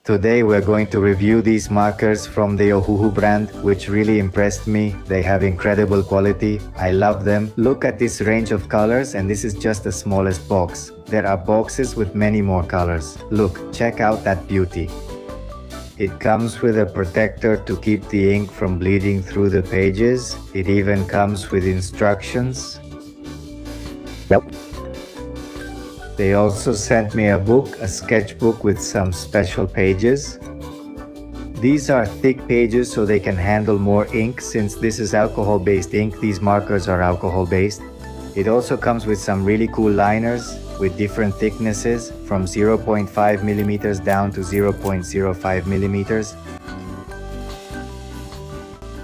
Today we're going to review these markers from the Ohuhu brand, which really impressed me. They have incredible quality. I love them. Look at this range of colors, and this is just the smallest box. There are boxes with many more colors. Look, check out that beauty. It comes with a protector to keep the ink from bleeding through the pages. It even comes with instructions. They also sent me a book, a sketchbook with some special pages. These are thick pages so they can handle more ink. Since this is alcohol-based ink, these markers are alcohol-based. It also comes with some really cool liners with different thicknesses from 0.5 millimeters down to 0.05 millimeters.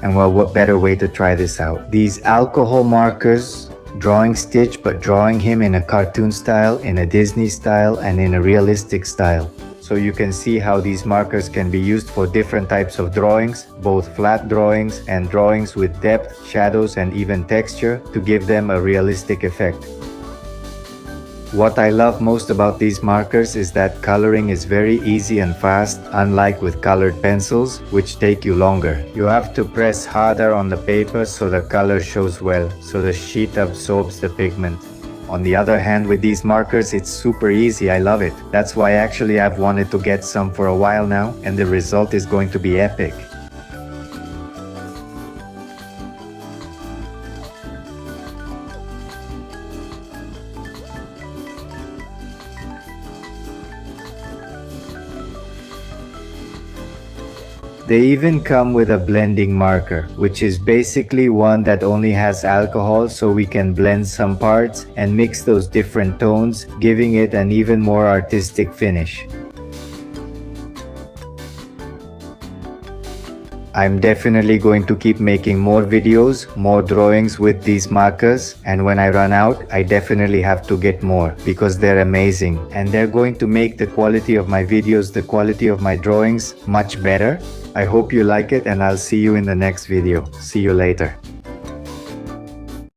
And well, what better way to try this out? These alcohol markers, drawing Stitch, but drawing him in a cartoon style, in a Disney style, and in a realistic style. So you can see how these markers can be used for different types of drawings, both flat drawings and drawings with depth, shadows, and even texture to give them a realistic effect. What I love most about these markers is that coloring is very easy and fast, unlike with colored pencils, which take you longer. You have to press harder on the paper so the color shows well, so the sheet absorbs the pigment. On the other hand, with these markers, it's super easy. I love it. That's why actually I've wanted to get some for a while now, and the result is going to be epic. They even come with a blending marker, which is basically one that only has alcohol, so we can blend some parts and mix those different tones, giving it an even more artistic finish. I'm definitely going to keep making more videos, more drawings with these markers, and when I run out, I definitely have to get more because they're amazing and they're going to make the quality of my videos, the quality of my drawings much better. I hope you like it, and I'll see you in the next video. See you later.